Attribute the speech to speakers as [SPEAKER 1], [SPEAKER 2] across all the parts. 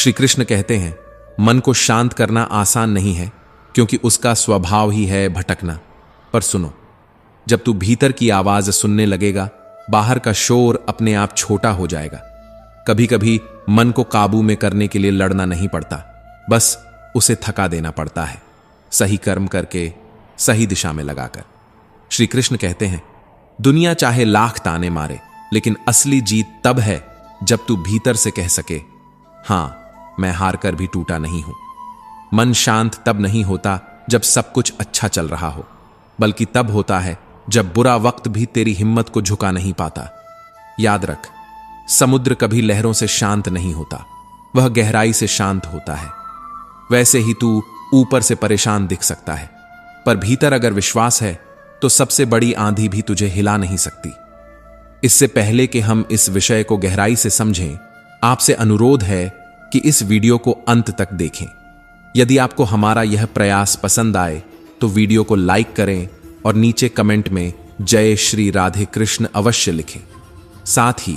[SPEAKER 1] श्री कृष्ण कहते हैं, मन को शांत करना आसान नहीं है, क्योंकि उसका स्वभाव ही है भटकना। पर सुनो, जब तू भीतर की आवाज सुनने लगेगा, बाहर का शोर अपने आप छोटा हो जाएगा। कभी कभी मन को काबू में करने के लिए लड़ना नहीं पड़ता, बस उसे थका देना पड़ता है, सही कर्म करके, सही दिशा में लगाकर। श्री कृष्ण कहते हैं, दुनिया चाहे लाख ताने मारे, लेकिन असली जीत तब है जब तू भीतर से कह सके, हां, मैं हार कर भी टूटा नहीं हूं। मन शांत तब नहीं होता जब सब कुछ अच्छा चल रहा हो, बल्कि तब होता है जब बुरा वक्त भी तेरी हिम्मत को झुका नहीं पाता। याद रख, समुद्र कभी लहरों से शांत नहीं होता, वह गहराई से शांत होता है। वैसे ही तू ऊपर से परेशान दिख सकता है, पर भीतर अगर विश्वास है तो सबसे बड़ी आंधी भी तुझे हिला नहीं सकती। इससे पहले कि हम इस विषय को गहराई से समझें, आपसे अनुरोध है कि इस वीडियो को अंत तक देखें। यदि आपको हमारा यह प्रयास पसंद आए तो वीडियो को लाइक करें और नीचे कमेंट में जय श्री राधे कृष्ण अवश्य लिखें। साथ ही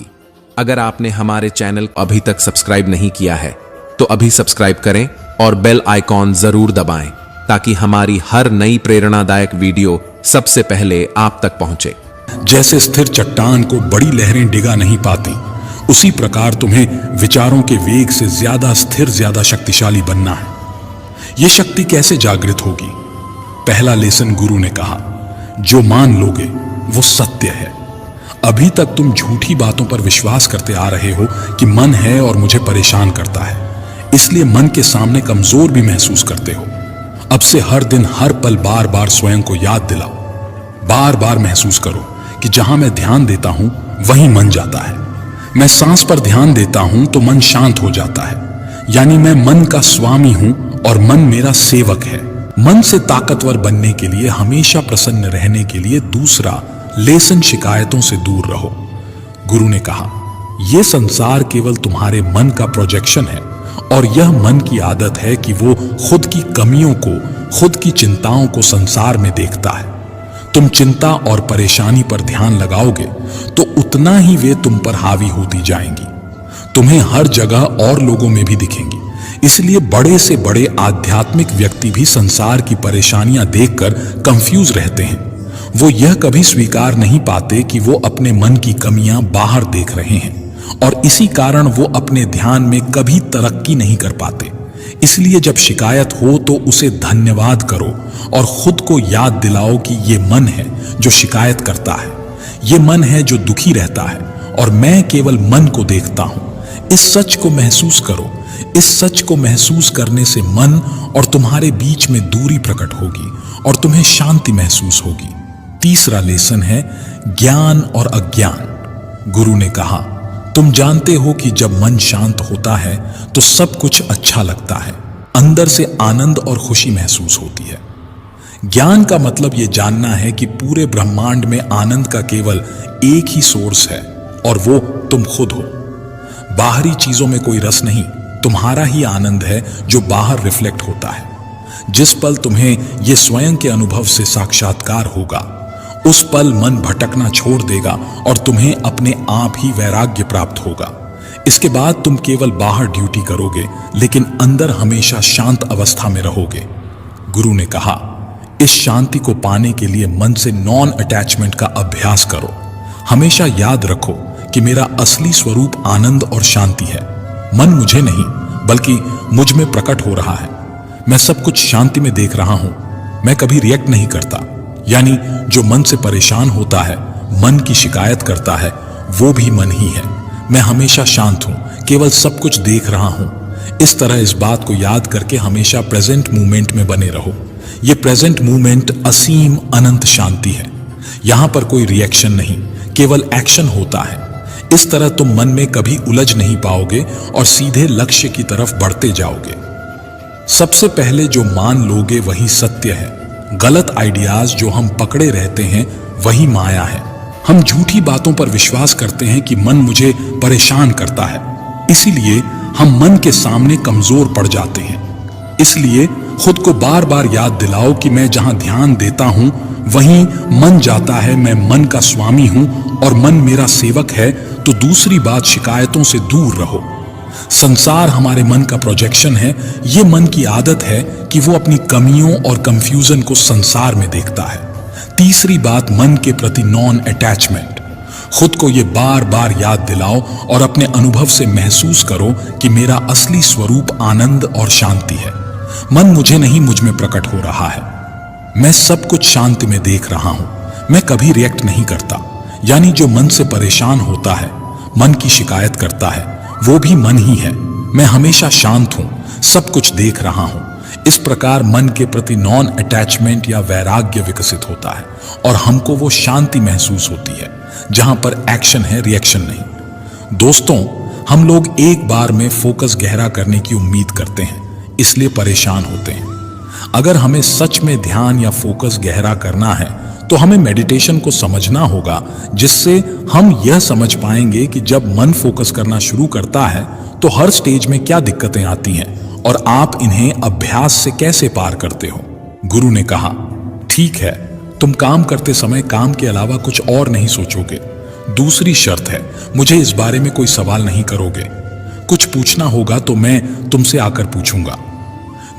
[SPEAKER 1] अगर आपने हमारे चैनल को अभी तक सब्सक्राइब नहीं किया है तो अभी सब्सक्राइब करें और बेल आइकॉन जरूर दबाएं, ताकि हमारी हर नई प्रेरणादायक वीडियो सबसे पहले आप तक पहुंचे।
[SPEAKER 2] जैसे स्थिर चट्टान को बड़ी लहरें डिगा नहीं पाती, उसी प्रकार तुम्हें विचारों के वेग से ज्यादा स्थिर, ज्यादा शक्तिशाली बनना है। यह शक्ति कैसे जागृत होगी? पहला लेसन गुरु ने कहा, जो मान लोगे वो सत्य है। अभी तक तुम झूठी बातों पर विश्वास करते आ रहे हो कि मन है और मुझे परेशान करता है, इसलिए मन के सामने कमजोर भी महसूस करते हो। अब से हर दिन, हर पल बार बार स्वयं को याद दिलाओ, बार बार महसूस करो कि जहां मैं ध्यान देता हूं वहीं मन जाता है। मैं सांस पर ध्यान देता हूं तो मन शांत हो जाता है, यानी मैं मन का स्वामी हूं और मन मेरा सेवक है। मन से ताकतवर बनने के लिए, हमेशा प्रसन्न रहने के लिए दूसरा लेसन, शिकायतों से दूर रहो। गुरु ने कहा, यह संसार केवल तुम्हारे मन का प्रोजेक्शन है और यह मन की आदत है कि वो खुद की कमियों को, खुद की चिंताओं को संसार में देखता है। तुम चिंता और परेशानी पर ध्यान लगाओगे तो उतना ही वे तुम पर हावी होती जाएंगी, तुम्हें हर जगह और लोगों में भी दिखेंगी। इसलिए बड़े से बड़े आध्यात्मिक व्यक्ति भी संसार की परेशानियां देखकर कंफ्यूज रहते हैं। वो यह कभी स्वीकार नहीं पाते कि वो अपने मन की कमियां बाहर देख रहे हैं, और इसी कारण वो अपने ध्यान में कभी तरक्की नहीं कर पाते। इसलिए जब शिकायत हो तो उसे धन्यवाद करो और खुद को याद दिलाओ कि ये मन है जो शिकायत करता है, ये मन है जो दुखी रहता है, और मैं केवल मन को देखता हूं। इस सच को महसूस करो। इस सच को महसूस करने से मन और तुम्हारे बीच में दूरी प्रकट होगी और तुम्हें शांति महसूस होगी। तीसरा लेसन है ज्ञान और अज्ञान। गुरु ने कहा, तुम जानते हो कि जब मन शांत होता है तो सब कुछ अच्छा लगता है, अंदर से आनंद और खुशी महसूस होती है। ज्ञान का मतलब यह जानना है कि पूरे ब्रह्मांड में आनंद का केवल एक ही सोर्स है, और वो तुम खुद हो। बाहरी चीजों में कोई रस नहीं, तुम्हारा ही आनंद है जो बाहर रिफ्लेक्ट होता है। जिस पल तुम्हें यह स्वयं के अनुभव से साक्षात्कार होगा, उस पल मन भटकना छोड़ देगा और तुम्हें अपने आप ही वैराग्य प्राप्त होगा। इसके बाद तुम केवल बाहर ड्यूटी करोगे, लेकिन अंदर हमेशा शांत अवस्था में रहोगे। गुरु ने कहा, इस शांति को पाने के लिए मन से नॉन अटैचमेंट का अभ्यास करो। हमेशा याद रखो कि मेरा असली स्वरूप आनंद और शांति है। मन मुझे नहीं, बल्कि मुझ में प्रकट हो रहा है। मैं सब कुछ शांति में देख रहा हूं। मैं कभी रिएक्ट नहीं करता, यानी जो मन से परेशान होता है, मन की शिकायत करता है, वो भी मन ही है। मैं हमेशा शांत हूं, केवल सब कुछ देख रहा हूं। इस तरह इस बात को याद करके हमेशा प्रेजेंट मूवमेंट में बने रहो। ये प्रेजेंट मूवमेंट असीम अनंत शांति है। यहां पर कोई रिएक्शन नहीं, केवल एक्शन होता है। इस तरह तुम मन में कभी उलझ नहीं पाओगे और सीधे लक्ष्य की तरफ बढ़ते जाओगे। सबसे पहले जो मान लोगे वही सत्य है। गलत आइडियाज जो हम पकड़े रहते हैं वही माया है। हम झूठी बातों पर विश्वास करते हैं कि मन मुझे परेशान करता है, इसीलिए हम मन के सामने कमजोर पड़ जाते हैं। इसलिए खुद को बार बार याद दिलाओ कि मैं जहां ध्यान देता हूं वहीं मन जाता है। मैं मन का स्वामी हूं और मन मेरा सेवक है। तो दूसरी बात, शिकायतों से दूर रहो। संसार हमारे मन का प्रोजेक्शन है। ये मन की आदत है कि वो अपनी कमियों और कंफ्यूजन को संसार में देखता है। तीसरी बात, मन के प्रति नॉन अटैचमेंट। खुद को ये बार बार याद दिलाओ और अपने अनुभव से महसूस करो कि मेरा असली स्वरूप आनंद और शांति है। मन मुझे नहीं, मुझ में प्रकट हो रहा है। मैं सब कुछ शांति में देख रहा हूं। मैं कभी रिएक्ट नहीं करता। यानी जो मन से परेशान होता है, मन की शिकायत करता है, वो भी मन ही है। मैं हमेशा शांत हूं, सब कुछ देख रहा हूं। इस प्रकार मन के प्रति नॉन अटैचमेंट या वैराग्य विकसित होता है और हमको वो शांति महसूस होती है जहां पर एक्शन है, रिएक्शन नहीं। दोस्तों, हम लोग एक बार में फोकस गहरा करने की उम्मीद करते हैं, इसलिए परेशान होते हैं। अगर हमें सच में ध्यान या फोकस गहरा करना है तो हमें मेडिटेशन को समझना होगा, जिससे हम यह समझ पाएंगे कि जब मन फोकस करना शुरू करता है तो हर स्टेज में क्या दिक्कतें आती हैं और आप इन्हें अभ्यास से कैसे पार करते हो। गुरु ने कहा, ठीक है, तुम काम करते समय काम के अलावा कुछ और नहीं सोचोगे। दूसरी शर्त है, मुझे इस बारे में कोई सवाल नहीं करोगे। कुछ पूछना होगा तो मैं तुमसे आकर पूछूंगा।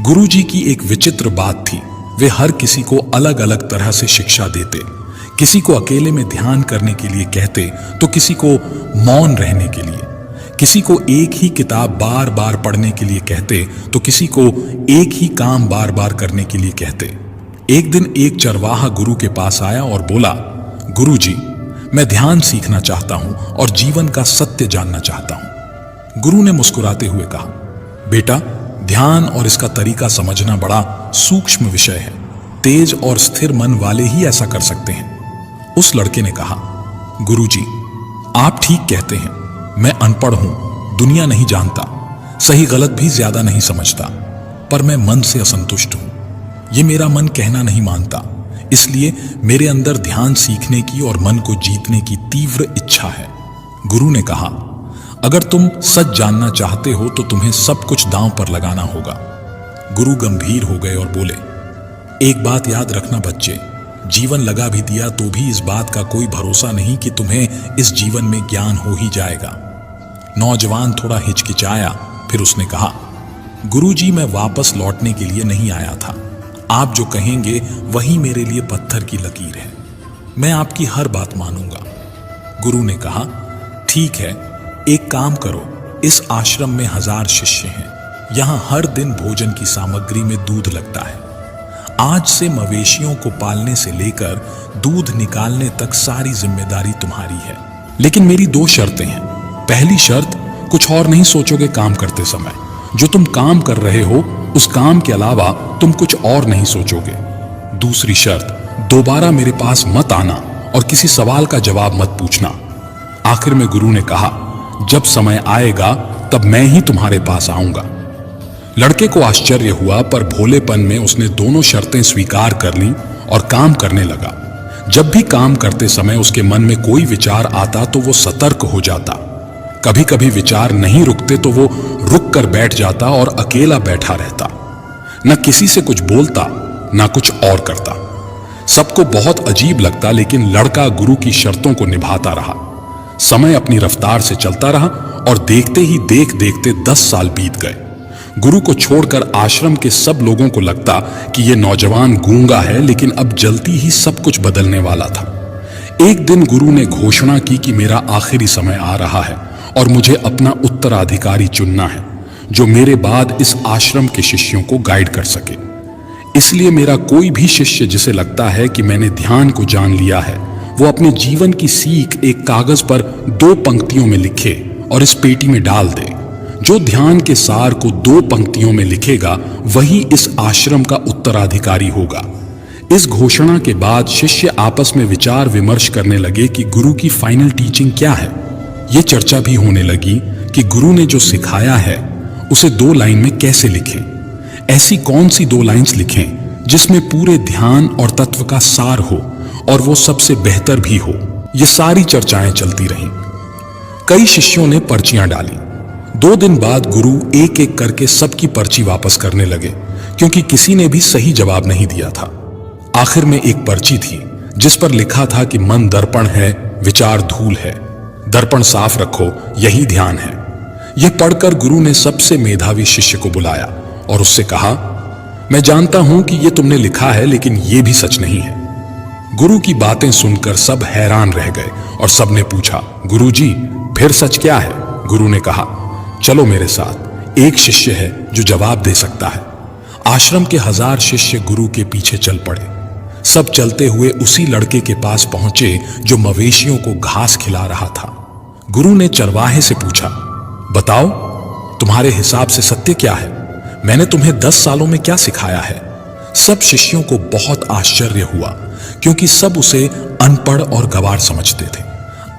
[SPEAKER 2] गुरु जी की एक विचित्र बात थी, वे हर किसी को अलग अलग तरह से शिक्षा देते। किसी को अकेले में ध्यान करने के लिए कहते तो किसी को मौन रहने के लिए, किसी को एक ही किताब बार बार पढ़ने के लिए कहते तो किसी को एक ही काम बार बार करने के लिए कहते। एक दिन एक चरवाहा गुरु के पास आया और बोला, गुरु जी, मैं ध्यान सीखना चाहता हूं और जीवन का सत्य जानना चाहता हूं। गुरु ने मुस्कुराते हुए कहा, बेटा, ध्यान और इसका तरीका समझना बड़ा सूक्ष्म विषय है। तेज और स्थिर मन वाले ही ऐसा कर सकते हैं। उस लड़के ने कहा, गुरुजी, आप ठीक कहते हैं। मैं अनपढ़ हूं, दुनिया नहीं जानता, सही गलत भी ज्यादा नहीं समझता, पर मैं मन से असंतुष्ट हूं। ये मेरा मन कहना नहीं मानता, इसलिए मेरे अंदर ध्यान सीखने की और मन को जीतने की तीव्र इच्छा है। गुरु ने कहा, अगर तुम सच जानना चाहते हो तो तुम्हें सब कुछ दांव पर लगाना होगा। गुरु गंभीर हो गए और बोले, एक बात याद रखना बच्चे, जीवन लगा भी दिया तो भी इस बात का कोई भरोसा नहीं कि तुम्हें इस जीवन में ज्ञान हो ही जाएगा। नौजवान थोड़ा हिचकिचाया, फिर उसने कहा, गुरुजी, मैं वापस लौटने के लिए नहीं आया था। आप जो कहेंगे वही मेरे लिए पत्थर की लकीर है। मैं आपकी हर बात मानूंगा। गुरु ने कहा, ठीक है, एक काम करो, इस आश्रम में 1000 शिष्य हैं। यहां हर दिन भोजन की सामग्री में दूध लगता है। आज से मवेशियों को पालने से लेकर दूध निकालने तक सारी जिम्मेदारी तुम्हारी है। लेकिन मेरी 2 शर्तें हैं। पहली शर्त, कुछ और नहीं सोचोगे काम करते समय। जो तुम काम कर रहे हो उस काम के अलावा तुम कुछ और नहीं सोचोगे। दूसरी शर्त, दोबारा मेरे पास मत आना और किसी सवाल का जवाब मत पूछना। आखिर में गुरु ने कहा, जब समय आएगा तब मैं ही तुम्हारे पास आऊंगा। लड़के को आश्चर्य हुआ, पर भोलेपन में उसने दोनों शर्तें स्वीकार कर लीं और काम करने लगा। जब भी काम करते समय उसके मन में कोई विचार आता तो वो सतर्क हो जाता। कभी कभी विचार नहीं रुकते तो वो रुक कर बैठ जाता और अकेला बैठा रहता। न किसी से कुछ बोलता, न कुछ और करता। सबको बहुत अजीब लगता, लेकिन लड़का गुरु की शर्तों को निभाता रहा। समय अपनी रफ्तार से चलता रहा और देखते ही देखते 10 साल बीत गए। गुरु को छोड़कर आश्रम के सब लोगों को लगता कि यह नौजवान गूंगा है, लेकिन अब जल्दी ही सब कुछ बदलने वाला था। एक दिन गुरु ने घोषणा की कि मेरा आखिरी समय आ रहा है और मुझे अपना उत्तराधिकारी चुनना है, जो मेरे बाद इस आश्रम के शिष्यों को गाइड कर सके। इसलिए मेरा कोई भी शिष्य जिसे लगता है कि मैंने ध्यान को जान लिया है, वो अपने जीवन की सीख एक कागज पर 2 पंक्तियों में लिखे और इस पेटी में डाल दे। जो ध्यान के सार को 2 पंक्तियों में लिखेगा वही इस आश्रम का उत्तराधिकारी होगा। इस घोषणा के बाद शिष्य आपस में विचार विमर्श करने लगे कि गुरु की फाइनल टीचिंग क्या है। यह चर्चा भी होने लगी कि गुरु ने जो सिखाया है उसे 2 लाइन में कैसे लिखें। ऐसी कौन सी 2 लाइन्स लिखें जिसमें पूरे ध्यान और तत्व का सार हो और वो सबसे बेहतर भी हो। ये सारी चर्चाएं चलती रहीं। कई शिष्यों ने पर्चियां डाली। 2 दिन बाद गुरु एक एक करके सबकी पर्ची वापस करने लगे, क्योंकि किसी ने भी सही जवाब नहीं दिया था। आखिर में एक पर्ची थी जिस पर लिखा था कि मन दर्पण है, विचार धूल है। दर्पण साफ रखो, यही ध्यान है। यह पढ़कर गुरु ने सबसे मेधावी शिष्य को बुलाया और उससे कहा, मैं जानता हूं कि यह तुमने लिखा है, लेकिन यह भी सच नहीं है। गुरु की बातें सुनकर सब हैरान रह गए और सबने पूछा, गुरुजी, फिर सच क्या है? गुरु ने कहा, चलो मेरे साथ, एक शिष्य है जो जवाब दे सकता है। आश्रम के 1000 शिष्य गुरु के पीछे चल पड़े। सब चलते हुए उसी लड़के के पास पहुंचे जो मवेशियों को घास खिला रहा था। गुरु ने चरवाहे से पूछा, बताओ, तुम्हारे हिसाब से सत्य क्या है? मैंने तुम्हें 10 सालों में क्या सिखाया है? सब शिष्यों को बहुत आश्चर्य हुआ, क्योंकि सब उसे अनपढ़ और गंवार समझते थे।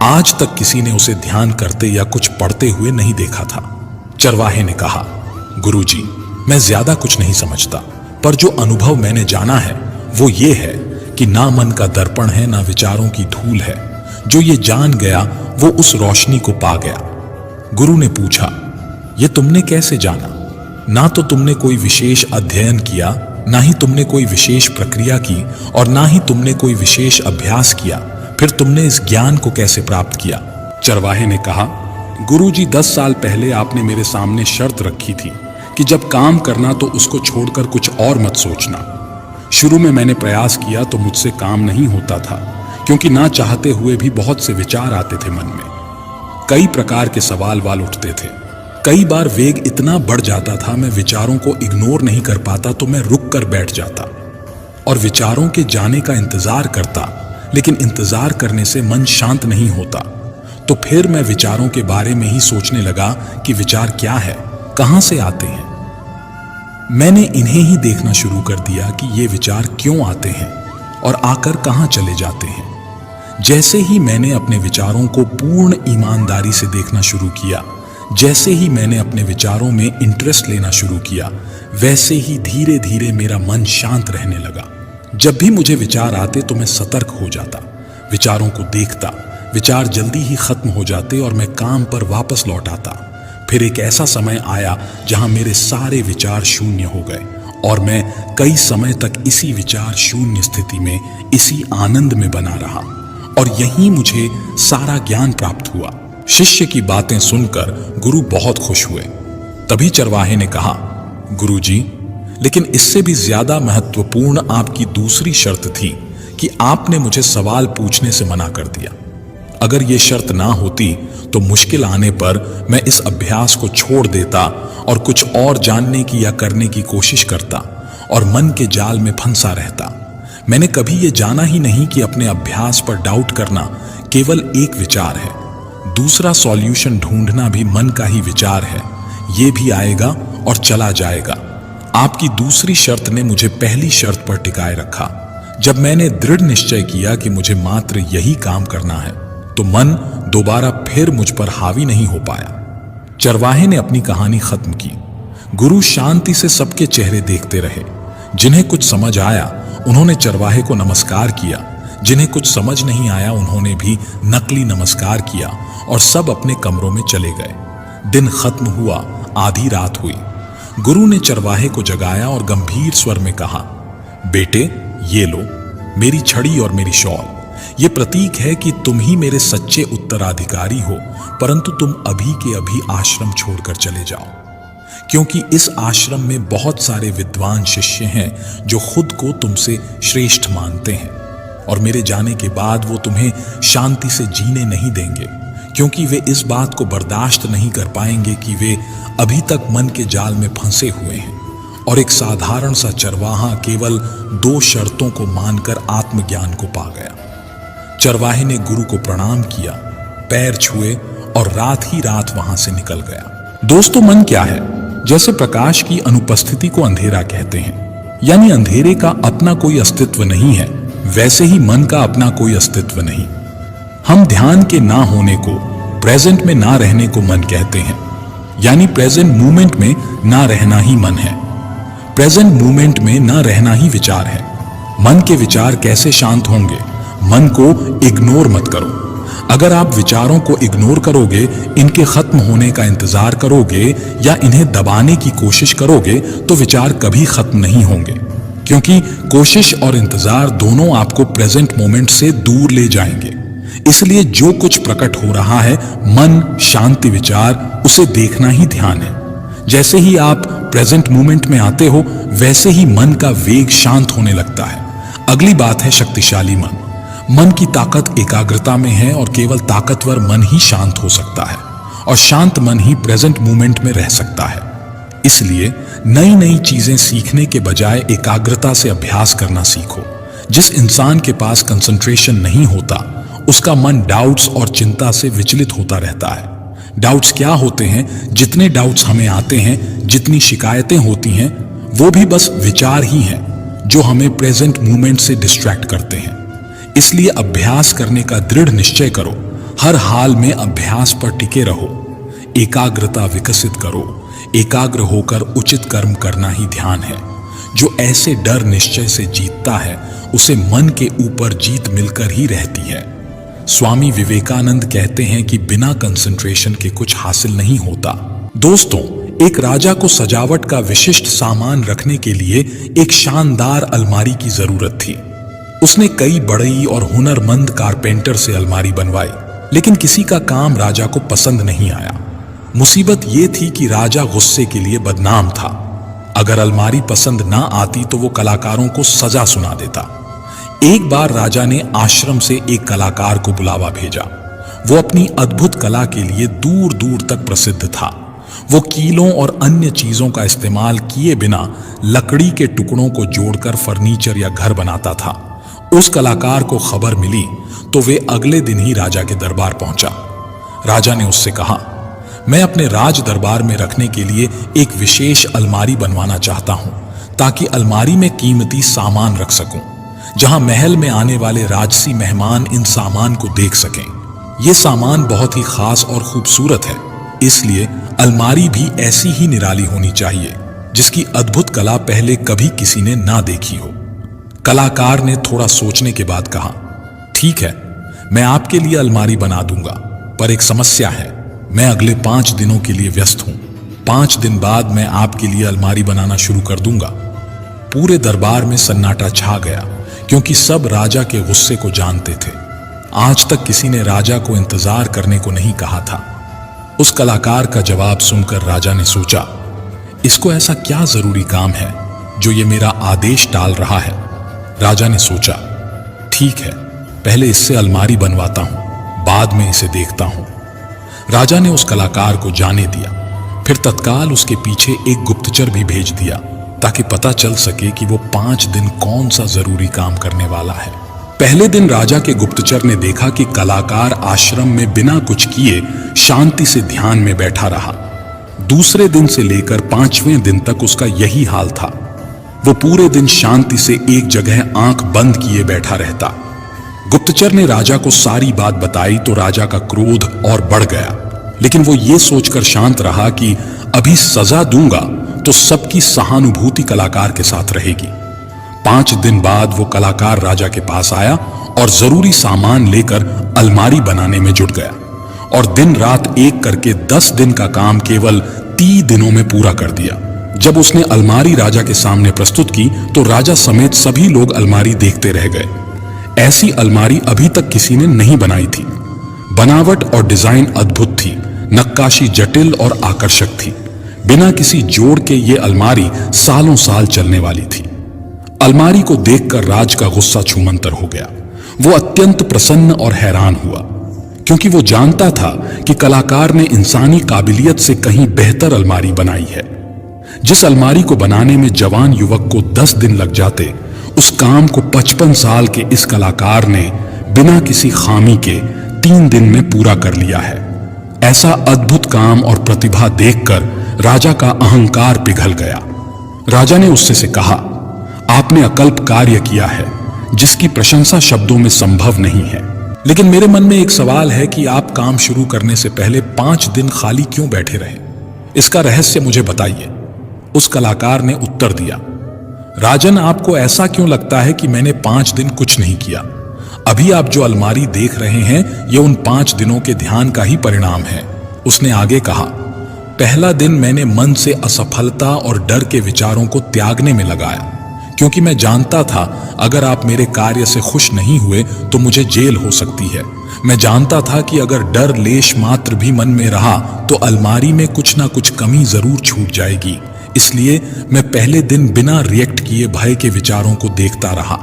[SPEAKER 2] आज तक किसी ने उसे ध्यान करते या कुछ पढ़ते हुए नहीं देखा था। चरवाहे ने कहा, गुरुजी, मैं ज्यादा कुछ नहीं समझता, पर जो अनुभव मैंने जाना है वो ये है कि ना मन का दर्पण है, ना विचारों की धूल है। जो ये जान गया वो उस रोशनी को पा गया। गुरु ने पूछा, ये तुमने कैसे जाना? ना तो तुमने कोई विशेष अध्ययन किया, ना ही तुमने कोई विशेष प्रक्रिया की, और ना ही तुमने कोई विशेष अभ्यास किया। फिर तुमने इस ज्ञान को कैसे प्राप्त किया? चरवाहे ने कहा, गुरुजी, 10 साल पहले आपने मेरे सामने शर्त रखी थी कि जब काम करना तो उसको छोड़कर कुछ और मत सोचना। शुरू में मैंने प्रयास किया तो मुझसे काम नहीं होता था, क्योंकि ना चाहते हुए भी बहुत से विचार आते थे मन में। कई प्रकार के सवाल उठते थे। कई बार वेग इतना बढ़ जाता था, मैं विचारों को इग्नोर नहीं कर पाता तो मैं रुक कर बैठ जाता और विचारों के जाने का इंतजार करता, लेकिन इंतजार करने से मन शांत नहीं होता। तो फिर मैं विचारों के बारे में ही सोचने लगा कि विचार क्या है, कहां से आते हैं। मैंने इन्हें ही देखना शुरू कर दिया कि ये विचार क्यों आते हैं और आकर कहां चले जाते हैं। जैसे ही मैंने अपने विचारों को पूर्ण ईमानदारी से देखना शुरू किया, जैसे ही मैंने अपने विचारों में इंटरेस्ट लेना शुरू किया, वैसे ही धीरे धीरे मेरा मन शांत रहने लगा। जब भी मुझे विचार आते तो मैं सतर्क हो जाता, विचारों को देखता, विचार जल्दी ही खत्म हो जाते और मैं काम पर वापस लौट आता। फिर एक ऐसा समय आया जहां मेरे सारे विचार शून्य हो गए और मैं कई समय तक इसी विचार शून्य स्थिति में, इसी आनंद में बना रहा, और यहीं मुझे सारा ज्ञान प्राप्त हुआ। शिष्य की बातें सुनकर गुरु बहुत खुश हुए। तभी चरवाहे ने कहा, गुरुजी, लेकिन इससे भी ज्यादा महत्वपूर्ण आपकी दूसरी शर्त थी कि आपने मुझे सवाल पूछने से मना कर दिया। अगर यह शर्त ना होती तो मुश्किल आने पर मैं इस अभ्यास को छोड़ देता और कुछ और जानने की या करने की कोशिश करता और मन के जाल में फंसा रहता। मैंने कभी यह जाना ही नहीं कि अपने अभ्यास पर डाउट करना केवल एक विचार है, दूसरा सॉल्यूशन ढूंढना भी मन का ही विचार है। यह भी आएगा और चला जाएगा। आपकी दूसरी शर्त ने मुझे पहली शर्त पर टिकाए रखा। जब मैंने दृढ़ निश्चय किया कि मुझे मात्र यही काम करना है, तो मन दोबारा फिर मुझ पर हावी नहीं हो पाया। चरवाहे ने अपनी कहानी खत्म की। गुरु शांति से सबके चेहरे देखते रहे। जिन्हें कुछ समझ आया उन्होंने चरवाहे को नमस्कार किया, जिन्हें कुछ समझ नहीं आया उन्होंने भी नकली नमस्कार किया और सब अपने कमरों में चले गए। दिन खत्म हुआ, आधी रात हुई। गुरु ने चरवाहे को जगाया और गंभीर स्वर में कहा, बेटे, ये लो मेरी छड़ी और मेरी शॉल। ये प्रतीक है कि तुम ही मेरे सच्चे उत्तराधिकारी हो, परंतु तुम अभी के अभी आश्रम छोड़कर चले जाओ, क्योंकि इस आश्रम में बहुत सारे विद्वान शिष्य हैं जो खुद को तुमसे श्रेष्ठ मानते हैं, और मेरे जाने के बाद वो तुम्हें शांति से जीने नहीं देंगे, क्योंकि वे इस बात को बर्दाश्त नहीं कर पाएंगे कि वे अभी तक मन के जाल में फंसे हुए हैं और एक साधारण सा चरवाहा केवल 2 शर्तों को मानकर आत्मज्ञान को पा गया। चरवाहे ने गुरु को प्रणाम किया, पैर छुए और रात ही रात वहां से निकल गया। दोस्तों, मन क्या है? जैसे प्रकाश की अनुपस्थिति को अंधेरा कहते हैं, यानी अंधेरे का अपना कोई अस्तित्व नहीं है, वैसे ही मन का अपना कोई अस्तित्व नहीं। हम ध्यान के ना होने को, प्रेजेंट में ना रहने को मन कहते हैं, यानी प्रेजेंट मूवमेंट में ना रहना ही मन है। प्रेजेंट मूवमेंट में ना रहना ही विचार है। मन के विचार कैसे शांत होंगे? मन को इग्नोर मत करो। अगर आप विचारों को इग्नोर करोगे, इनके खत्म होने का इंतजार करोगे या इन्हें दबाने की कोशिश करोगे, तो विचार कभी खत्म नहीं होंगे, क्योंकि कोशिश और इंतजार दोनों आपको प्रेजेंट मोमेंट से दूर ले जाएंगे। इसलिए जो कुछ प्रकट हो रहा है, मन, शांति, विचार, उसे देखना ही ध्यान है। जैसे ही आप प्रेजेंट मोमेंट में आते हो, वैसे ही मन का वेग शांत होने लगता है। अगली बात है शक्तिशाली मन। मन की ताकत एकाग्रता में है और केवल ताकतवर मन ही शांत हो सकता है और शांत मन ही प्रेजेंट मोमेंट में रह सकता है। इसलिए नई नई चीजें सीखने के बजाय एकाग्रता से अभ्यास करना सीखो। जिस इंसान के पास कंसंट्रेशन नहीं होता, उसका मन डाउट्स और चिंता से विचलित होता रहता है। डाउट्स क्या होते हैं? जितने डाउट्स हमें आते हैं, जितनी शिकायतें होती हैं, वो भी बस विचार ही हैं जो हमें प्रेजेंट मोमेंट से डिस्ट्रैक्ट करते हैं। इसलिए अभ्यास करने का दृढ़ निश्चय करो। हर हाल में अभ्यास पर टिके रहो। एकाग्रता विकसित करो। एकाग्र होकर उचित कर्म करना ही ध्यान है। जो ऐसे डर निश्चय से जीतता है, उसे मन के ऊपर जीत मिलकर ही रहती है। स्वामी विवेकानंद कहते हैं कि बिना कंसंट्रेशन के कुछ हासिल नहीं होता। दोस्तों, एक राजा को सजावट का विशिष्ट सामान रखने के लिए एक शानदार अलमारी की जरूरत थी। उसने कई बड़ई और हुनरमंद कारपेंटर से अलमारी बनवाई, लेकिन किसी का काम राजा को पसंद नहीं आया। मुसीबत यह थी कि राजा गुस्से के लिए बदनाम था। अगर अलमारी पसंद ना आती तो वो कलाकारों को सजा सुना देता। एक बार राजा ने आश्रम से एक कलाकार को बुलावा भेजा। वो अपनी अद्भुत कला के लिए दूर दूर तक प्रसिद्ध था। वो कीलों और अन्य चीजों का इस्तेमाल किए बिना लकड़ी के टुकड़ों को जोड़कर फर्नीचर या घर बनाता था। उस कलाकार को खबर मिली तो वे अगले दिन ही राजा के दरबार पहुंचा। राजा ने उससे कहा, मैं अपने राज दरबार में रखने के लिए एक विशेष अलमारी बनवाना चाहता हूं, ताकि अलमारी में कीमती सामान रख सकूं, जहां महल में आने वाले राजसी मेहमान इन सामान को देख सकें। यह सामान बहुत ही खास और खूबसूरत है, इसलिए अलमारी भी ऐसी ही निराली होनी चाहिए जिसकी अद्भुत कला पहले कभी किसी ने ना देखी हो। कलाकार ने थोड़ा सोचने के बाद कहा, ठीक है, मैं आपके लिए अलमारी बना दूंगा, पर एक समस्या है। मैं अगले 5 दिनों के लिए व्यस्त हूं। 5 दिन बाद मैं आपके लिए अलमारी बनाना शुरू कर दूंगा। पूरे दरबार में सन्नाटा छा गया, क्योंकि सब राजा के गुस्से को जानते थे। आज तक किसी ने राजा को इंतजार करने को नहीं कहा था। उस कलाकार का जवाब सुनकर राजा ने सोचा, इसको ऐसा क्या जरूरी काम है जो ये मेरा आदेश टाल रहा है। राजा ने सोचा, ठीक है, पहले इससे अलमारी बनवाता हूं, बाद में इसे देखता हूं। राजा ने उस कलाकार को जाने दिया, फिर तत्काल उसके पीछे एक गुप्तचर भी भेज दिया, ताकि पता चल सके कि वो 5 दिन कौन सा जरूरी काम करने वाला है। पहले दिन राजा के गुप्तचर ने देखा कि कलाकार आश्रम में बिना कुछ किए शांति से ध्यान में बैठा रहा। दूसरे दिन से लेकर 5वें दिन तक उसका यही हाल था। वो पूरे दिन शांति से एक जगह आंख बंद किए बैठा रहता। गुप्तचर ने राजा को सारी बात बताई तो राजा का क्रोध और बढ़ गया, लेकिन वो ये सोचकर शांत रहा कि अभी सजा दूंगा तो सबकी सहानुभूति कलाकार के साथ रहेगी। 5 दिन बाद वो कलाकार राजा के पास आया और जरूरी सामान लेकर अलमारी बनाने में जुट गया, और दिन रात एक करके 10 दिन का काम केवल 30 दिनों में पूरा कर दिया। जब उसने अलमारी राजा के सामने प्रस्तुत की तो राजा समेत सभी लोग अलमारी देखते रह गए। ऐसी अलमारी अभी तक किसी ने नहीं बनाई थी। बनावट और डिजाइन अद्भुत थी, नक्काशी जटिल और आकर्षक थी। बिना किसी जोड़ के ये अलमारी सालों साल चलने वाली थी। अलमारी को देखकर राज का गुस्सा छूमंतर हो गया। वो अत्यंत प्रसन्न और हैरान हुआ, क्योंकि वो जानता था कि कलाकार ने इंसानी काबिलियत से कहीं बेहतर अलमारी बनाई है। जिस अलमारी को बनाने में जवान युवक को 10 दिन लग जाते, उस काम को 55 साल के इस कलाकार ने बिना किसी खामी के 3 दिन में पूरा कर लिया है। ऐसा अद्भुत काम और प्रतिभा देखकर राजा का अहंकार पिघल गया। राजा ने उससे से कहा, आपने अकल्प कार्य किया है जिसकी प्रशंसा शब्दों में संभव नहीं है, लेकिन मेरे मन में एक सवाल है कि आप काम शुरू करने से पहले 5 दिन खाली क्यों बैठे रहे? इसका रहस्य मुझे बताइए। उस कलाकार ने उत्तर दिया, राजन, आपको ऐसा क्यों लगता है कि मैंने 5 दिन कुछ नहीं किया? अभी आप जो अलमारी देख रहे हैं, यह उन 5 दिनों के ध्यान का ही परिणाम है। उसने आगे कहा, पहला दिन मैंने मन से असफलता और डर के विचारों को त्यागने में लगाया, क्योंकि मैं जानता था अगर आप मेरे कार्य से खुश नहीं हुए तो मुझे जेल हो सकती है। मैं जानता था कि अगर डर लेश मात्र भी मन में रहा तो अलमारी में कुछ ना कुछ कमी जरूर छूट जाएगी। इसलिए मैं पहले दिन बिना रिएक्ट किए भय के विचारों को देखता रहा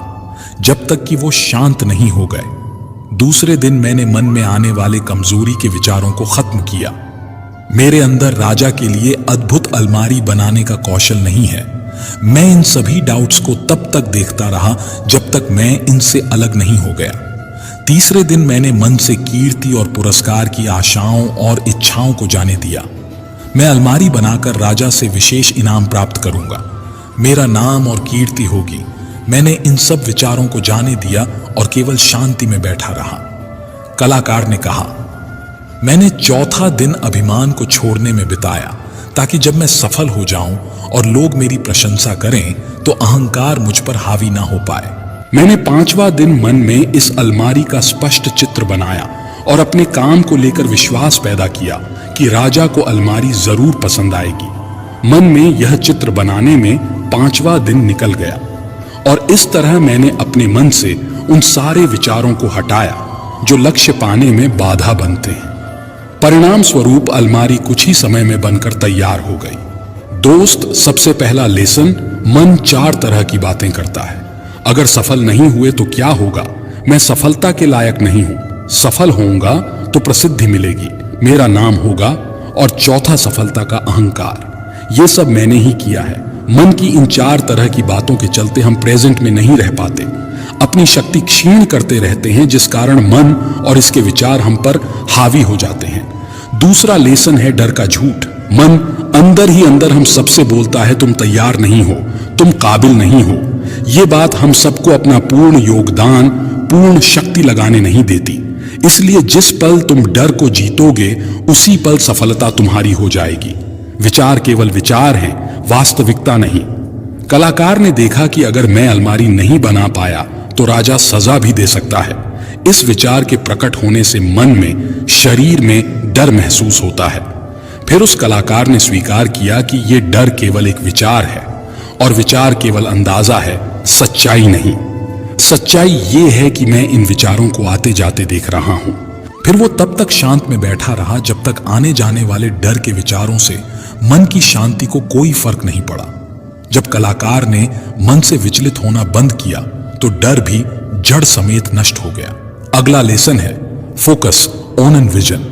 [SPEAKER 2] जब तक कि वो शांत नहीं हो गए। दूसरे दिन मैंने मन में आने वाले कमजोरी के विचारों को खत्म किया। मेरे अंदर राजा के लिए अद्भुत अलमारी बनाने का कौशल नहीं है। मैं इन सभी डाउट्स को तब तक देखता रहा जब तक मैं इनसे अलग नहीं हो गया। तीसरे दिन मैंने मन से कीर्ति और पुरस्कार की आशाओं और इच्छाओं को जाने दिया। मैं अलमारी बनाकर राजा से विशेष इनाम प्राप्त करूंगा, मेरा नाम और कीर्ति होगी। मैंने इन सब विचारों को जाने दिया और केवल शांति में बैठा रहा। कलाकार ने कहा, मैंने चौथा दिन अभिमान को छोड़ने में बिताया ताकि जब मैं सफल हो जाऊं और लोग मेरी प्रशंसा करें तो अहंकार मुझ पर हावी ना हो पाए। मैंने 5वां दिन मन में इस अलमारी का स्पष्ट चित्र बनाया और अपने काम को लेकर विश्वास पैदा किया कि राजा को अलमारी जरूर पसंद आएगी। मन में यह चित्र बनाने में 5वां दिन निकल गया और इस तरह मैंने अपने मन से उन सारे विचारों को हटाया जो लक्ष्य पाने में बाधा बनते हैं। परिणाम स्वरूप अलमारी कुछ ही समय में बनकर तैयार हो गई। दोस्त, सबसे पहला लेसन, मन 4 तरह की बातें करता है। अगर सफल नहीं हुए तो क्या होगा? मैं सफलता के लायक नहीं हूं। सफल होऊंगा तो प्रसिद्धि मिलेगी, मेरा नाम होगा। और चौथा, सफलता का अहंकार। यह सब मैंने ही किया है। मन की इन 4 तरह की बातों के चलते हम प्रेजेंट में नहीं रह पाते, अपनी शक्ति क्षीण करते रहते हैं, जिस कारण मन और इसके विचार हम पर हावी हो जाते हैं। दूसरा लेसन है डर का झूठ। मन अंदर ही अंदर हम सबसे बोलता है, तुम तैयार नहीं हो, तुम काबिल नहीं हो। ये बात हम सबको अपना पूर्ण योगदान, पूर्ण शक्ति लगाने नहीं देती। इसलिए जिस पल तुम डर को जीतोगे उसी पल सफलता तुम्हारी हो जाएगी। विचार केवल विचार हैं, वास्तविकता नहीं। कलाकार ने देखा कि अगर मैं अलमारी नहीं बना पाया तो राजा सजा भी दे सकता है। इस विचार के प्रकट होने से मन में, शरीर में डर महसूस होता है। फिर उस कलाकार ने स्वीकार किया कि यह डर केवल एक विचार है और विचार केवल अंदाजा है, सच्चाई नहीं। सच्चाई ये है कि मैं इन विचारों को आते जाते देख रहा हूं। फिर वो तब तक शांत में बैठा रहा जब तक आने जाने वाले डर के विचारों से मन की शांति को कोई फर्क नहीं पड़ा। जब कलाकार ने मन से विचलित होना बंद किया तो डर भी जड़ समेत नष्ट हो गया। अगला लेसन है फोकस ऑन एन विजन।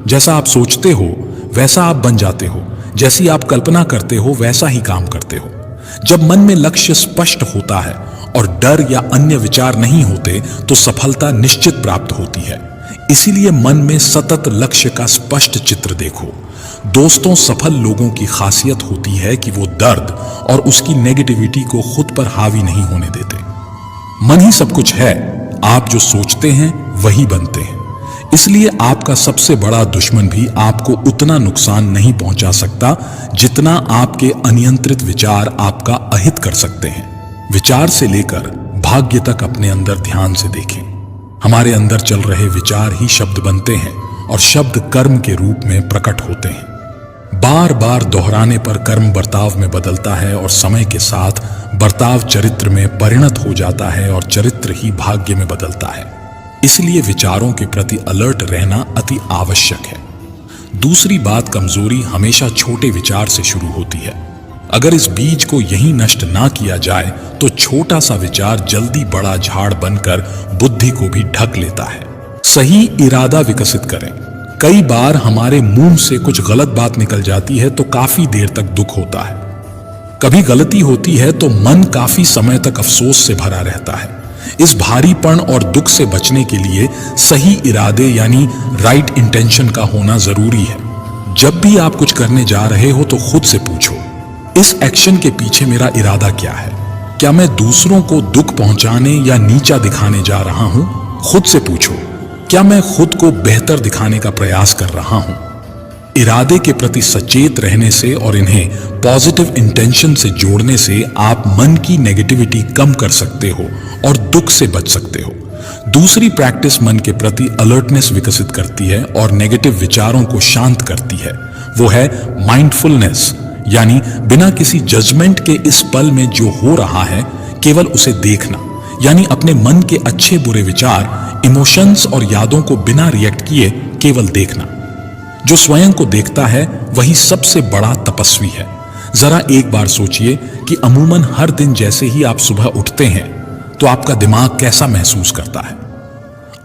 [SPEAKER 2] जैसा आप सोचते हो वैसा आप बन जाते हो, जैसी आप कल्पना करते हो वैसा ही काम करते हो। जब मन में लक्ष्य स्पष्ट होता है और डर या अन्य विचार नहीं होते तो सफलता निश्चित प्राप्त होती है। इसीलिए मन में सतत लक्ष्य का स्पष्ट चित्र देखो। दोस्तों, सफल लोगों की खासियत होती है कि वो दर्द और उसकी नेगेटिविटी को खुद पर हावी नहीं होने देते। मन ही सब कुछ है, आप जो सोचते हैं वही बनते हैं। इसलिए आपका सबसे बड़ा दुश्मन भी आपको उतना नुकसान नहीं पहुंचा सकता जितना आपके अनियंत्रित विचार आपका अहित कर सकते हैं। विचार से लेकर भाग्य तक अपने अंदर ध्यान से देखें। हमारे अंदर चल रहे विचार ही शब्द बनते हैं और शब्द कर्म के रूप में प्रकट होते हैं। बार बार दोहराने पर कर्म बर्ताव में बदलता है और समय के साथ बर्ताव चरित्र में परिणत हो जाता है और चरित्र ही भाग्य में बदलता है। इसलिए विचारों के प्रति अलर्ट रहना अति आवश्यक है। दूसरी बात, कमजोरी हमेशा छोटे विचार से शुरू होती है। अगर इस बीज को यहीं नष्ट ना किया जाए तो छोटा सा विचार जल्दी बड़ा झाड़ बनकर बुद्धि को भी ढक लेता है। सही इरादा विकसित करें। कई बार हमारे मुंह से कुछ गलत बात निकल जाती है तो काफी देर तक दुख होता है। कभी गलती होती है तो मन काफी समय तक अफसोस से भरा रहता है। इस भारीपन और दुख से बचने के लिए सही इरादे यानी राइट इंटेंशन का होना जरूरी है। जब भी आप कुछ करने जा रहे हो तो खुद से पूछो, इस एक्शन के पीछे मेरा इरादा क्या है? क्या मैं दूसरों को दुख पहुंचाने या नीचा दिखाने जा रहा हूं? खुद से पूछो, क्या मैं खुद को बेहतर दिखाने का प्रयास कर रहा हूं? इरादे के प्रति सचेत रहने से और इन्हें पॉजिटिव इंटेंशन से जोड़ने से आप मन की नेगेटिविटी कम कर सकते हो और दुख से बच सकते हो। दूसरी प्रैक्टिस मन के प्रति अलर्टनेस विकसित करती है और नेगेटिव विचारों को शांत करती है। वो है माइंडफुलनेस, यानी बिना किसी जजमेंट के इस पल में जो हो रहा है केवल उसे देखना, यानी अपने मन के अच्छे बुरे विचार, इमोशंस और यादों को बिना रिएक्ट किए केवल देखना। जो स्वयं को देखता है वही सबसे बड़ा तपस्वी है। जरा एक बार सोचिए कि अमूमन हर दिन जैसे ही आप सुबह उठते हैं तो आपका दिमाग कैसा महसूस करता है।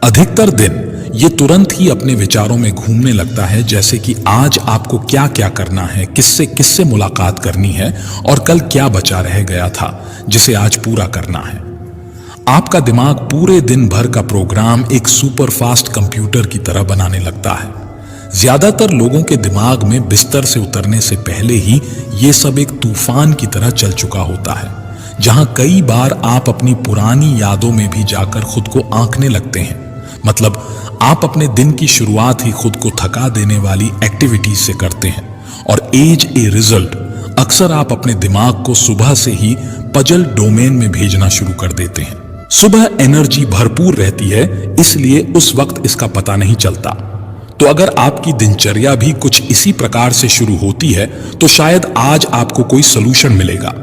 [SPEAKER 2] अधिकतर दिन ये तुरंत ही अपने विचारों में घूमने लगता है, जैसे कि आज आपको क्या क्या करना है, किससे किससे मुलाकात करनी है और कल क्या बचा रह गया था जिसे आज पूरा करना है। आपका दिमाग पूरे दिन भर का प्रोग्राम एक सुपर फास्ट कंप्यूटर की तरह बनाने लगता है। ज्यादातर लोगों के दिमाग में बिस्तर से उतरने से पहले ही ये सब एक तूफान की तरह चल चुका होता है, जहां कई बार आप अपनी पुरानी यादों में भी जाकर खुद को आंकने लगते हैं। मतलब आप अपने दिन की शुरुआत ही खुद को थका देने वाली एक्टिविटीज से करते हैं और एज ए रिजल्ट अक्सर आप अपने दिमाग को सुबह से ही पजल डोमेन में भेजना शुरू कर देते हैं। सुबह एनर्जी भरपूर रहती है, इसलिए उस वक्त इसका पता नहीं चलता। तो अगर आपकी दिनचर्या भी कुछ इसी प्रकार से शुरू होती है तो शायद आज आपको कोई सलूशन मिलेगा।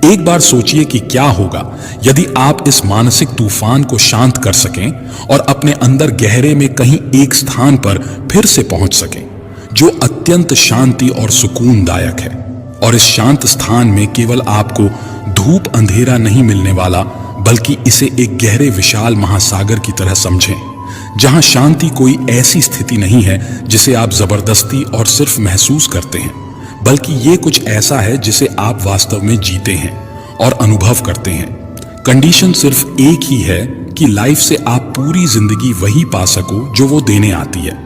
[SPEAKER 2] एक बार सोचिए कि क्या होगा यदि आप इस मानसिक तूफान को शांत कर सकें और अपने अंदर गहरे में कहीं एक स्थान पर फिर से पहुंच सकें जो अत्यंत शांति और सुकूनदायक है। और इस शांत स्थान में केवल आपको धूप अंधेरा नहीं मिलने वाला, बल्कि इसे एक गहरे विशाल महासागर की तरह समझें, जहां शांति कोई ऐसी स्थिति नहीं है जिसे आप जबरदस्ती और सिर्फ महसूस करते हैं, बल्कि ये कुछ ऐसा है जिसे आप वास्तव में जीते हैं और अनुभव करते हैं। कंडीशन सिर्फ एक ही है कि लाइफ से आप पूरी जिंदगी वही पा सको जो वो देने आती है।